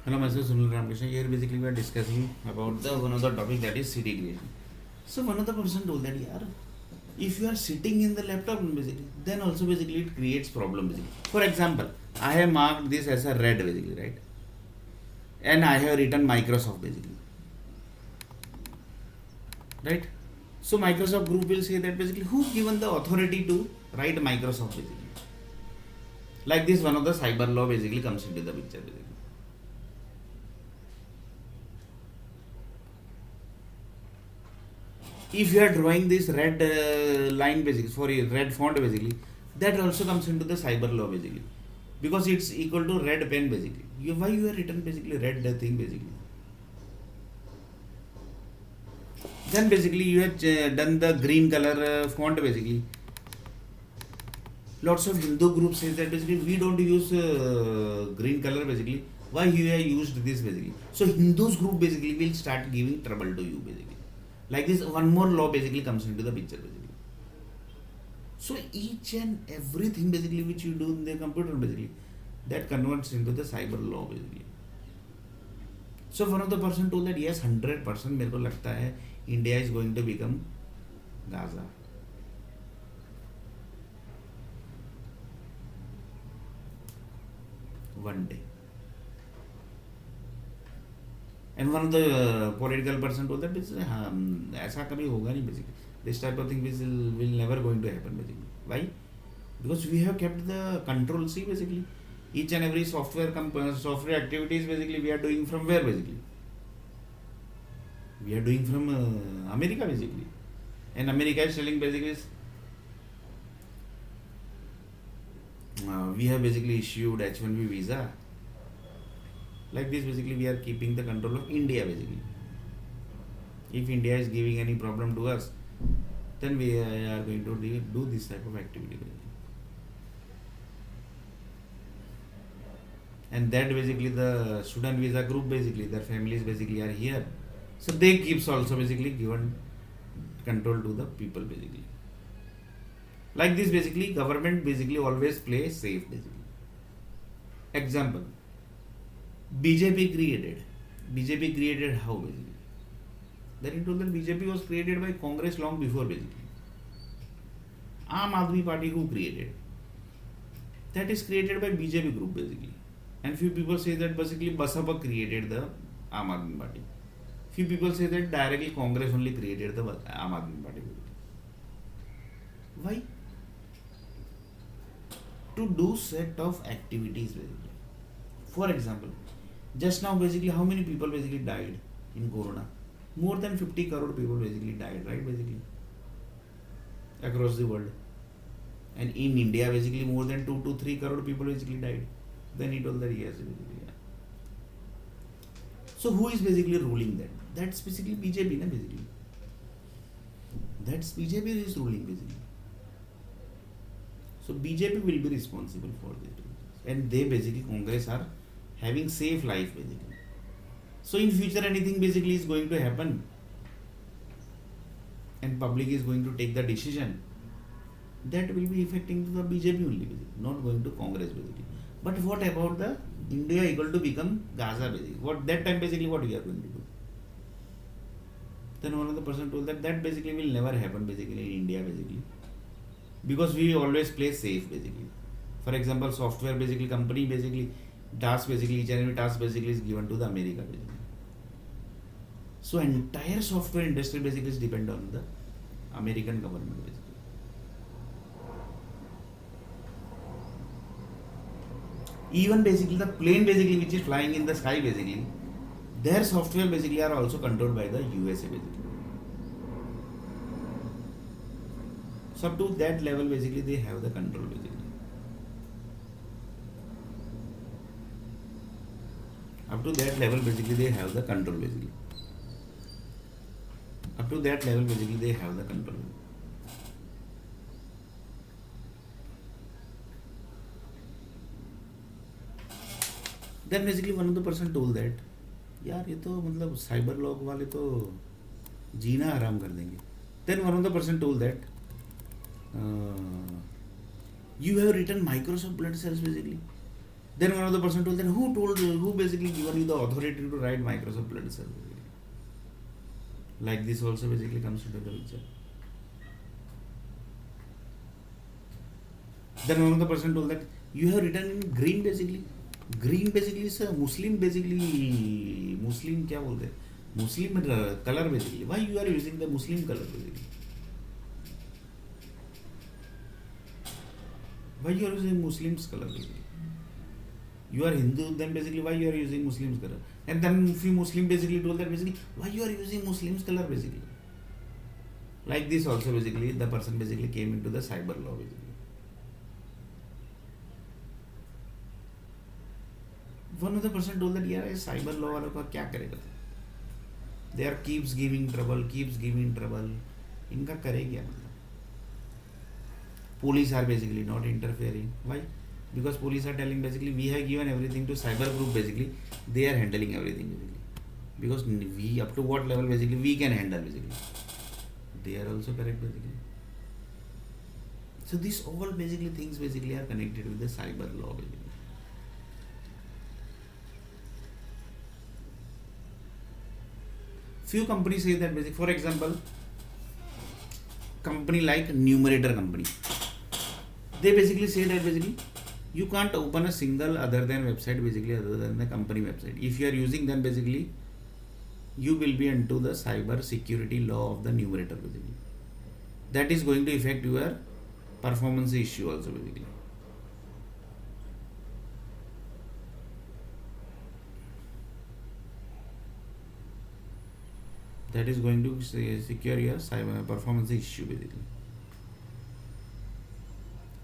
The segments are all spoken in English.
Hello, myself Sunil Ramakrishna. Here basically we are discussing about the one of the topic that is city creation. So one of the person told that yaar, if you are sitting in the laptop basically, then also basically it creates problem basically. For example, I have marked this as a red basically, right? And I have written Microsoft basically, right? So Microsoft group will say that basically who given the authority to write Microsoft basically. Like this, one of the cyber law basically comes into the picture basically. If you are drawing this red line basically, sorry, red font basically, that also comes into the cyber law basically, because it's equal to red pen basically. Why you are written basically red thing basically? Then basically you have done the green color font basically. Lots of Hindu groups say that basically we don't use green color basically. Why you have used this basically? So Hindus group basically will start giving trouble to you basically. Like this, one more law basically comes into the picture basically. So each and everything basically which you do in the computer basically, that converts into the cyber law basically. So one of the person told that yes, 100% मेरे को लगता है India is going to become Gaza. One day. And one of the political person told that ऐसा कभी होगा नहीं basically. This type of thing will never going to happen basically. Why? Because we have kept the control. See basically, each and every software activities basically we are doing from where basically? We are doing from America basically. And America is telling basically we have basically issued H1B visa. Like this basically we are keeping the control of India basically. If India is giving any problem to us, then we are going to do this type of activity basically. And that basically the student visa group basically, their families basically are here. So they keeps also basically given control to the people basically. Like this basically government basically always plays safe basically. Example, BJP created how basically? Then he told that BJP was created by Congress long before basically. Aam Aadmi Party who created? That is created by BJP group basically. And few people say that basically Basapa created the Aam Aadmi Party. Few people say that directly Congress only created the Aam Aadmi Party. Why? To do set of activities basically. For example, just now basically how many people basically died in Corona? More than 50 crore people basically died, right, basically, across the world. And in India basically more than 2 to 3 crore people basically died. Then he told that yes basically, yeah. So who is basically ruling that? That's basically BJP, na, basically. That's BJP is ruling basically. So BJP will be responsible for this. And they basically, Congress are having safe life basically. So in future anything basically is going to happen and public is going to take the decision, that will be affecting to the BJP only basically, not going to Congress basically. But what about the India equal to become Gaza basically? What that time basically what we are going to do? Then one of the person told that basically will never happen basically in India basically, because we always play safe basically. For example, software basically company basically task basically, each and every task basically is given to the America basically. So entire software industry basically is depend on the American government basically. Even basically the plane basically which is flying in the sky basically, their software basically are also controlled by the USA basically. So up to that level basically they have the control basically. Up to that level basically they have the control basically. Up to that level basically they have the control. Then basically one of the person told that यार ये तो मतलब cyber law वाले तो जीना आराम कर देंगे. Then one of the person told that you have written Microsoft blood cells basically. Then one of the person told that who basically given you the authority to write Microsoft Blood Cell? Like this also basically comes into the picture. Then one of the person told that you have written in green basically. Green basically is a Muslim basically, Muslim क्या बोलते हैं? Muslim color basically. Why you are using the Muslim color basically? Why you are using Muslims color basically? You are Hindu, then basically why you are using Muslims color? And then few Muslim basically told that basically why you are using Muslims color basically. Like this also basically the person basically came into the cyber law basically. One other person told that यार ये cyber law वालों का क्या करेगा? They are keeps giving trouble. इनका करे क्या मतलब? Police are basically not interfering. Why? Because police are telling basically we have given everything to cyber group basically. They are handling everything basically. Because we up to what level basically we can handle basically. They are also correct basically. So these all basically things basically are connected with the cyber law basically. Few companies say that basically, for example, company like Numerator company, they basically say that basically you can't open a single other than website basically other than the company website. If you are using them basically, you will be into the cyber security law of the Numerator basically. That is going to affect your performance issue also basically. That is going to secure your cyber performance issue basically.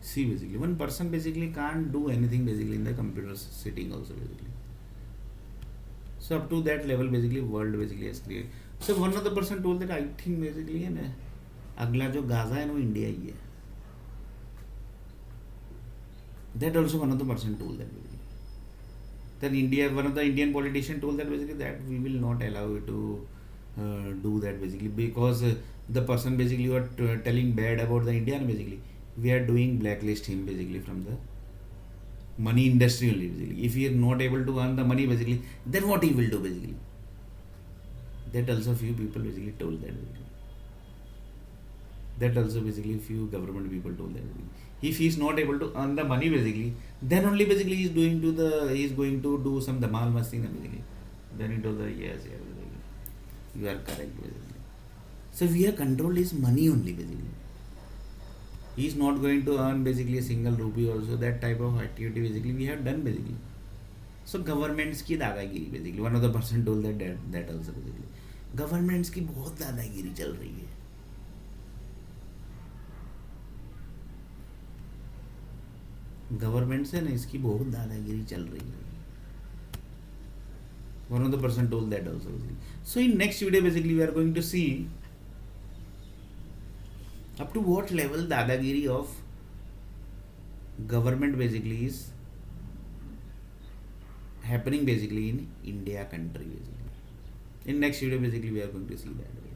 See basically, one person basically can't do anything basically in the computer sitting also basically. So up to that level basically world basically has created. So one of the person told that I think basically है ना अगला जो Gaza है वो India ही है. That also one of the person told that basically. Then India, one of the Indian politician told that basically that we will not allow you to do that basically because the person basically you are telling bad about the Indian basically we are doing blacklist him basically from the money industry only basically. If he is not able to earn the money basically, then what he will do basically. That also few people basically told that basically. That also basically few government people told that basically. If he is not able to earn the money basically, then only basically he is going to do some damal masting basically. Then he told that yes basically. You are correct basically. So we have controlled his money only basically. He is not going to earn basically a single rupee also. That type of activity basically we have done basically. So governments की दादागिरी basically. One of the person told that also basically. Governments की बहुत दादागिरी चल रही है. Government से ना इसकी बहुत दादागिरी चल रही है. One of the person told that also basically. So in next video basically we are going to see up to what level dadagiri of government basically is happening basically in India country basically. In next video basically we are going to see that.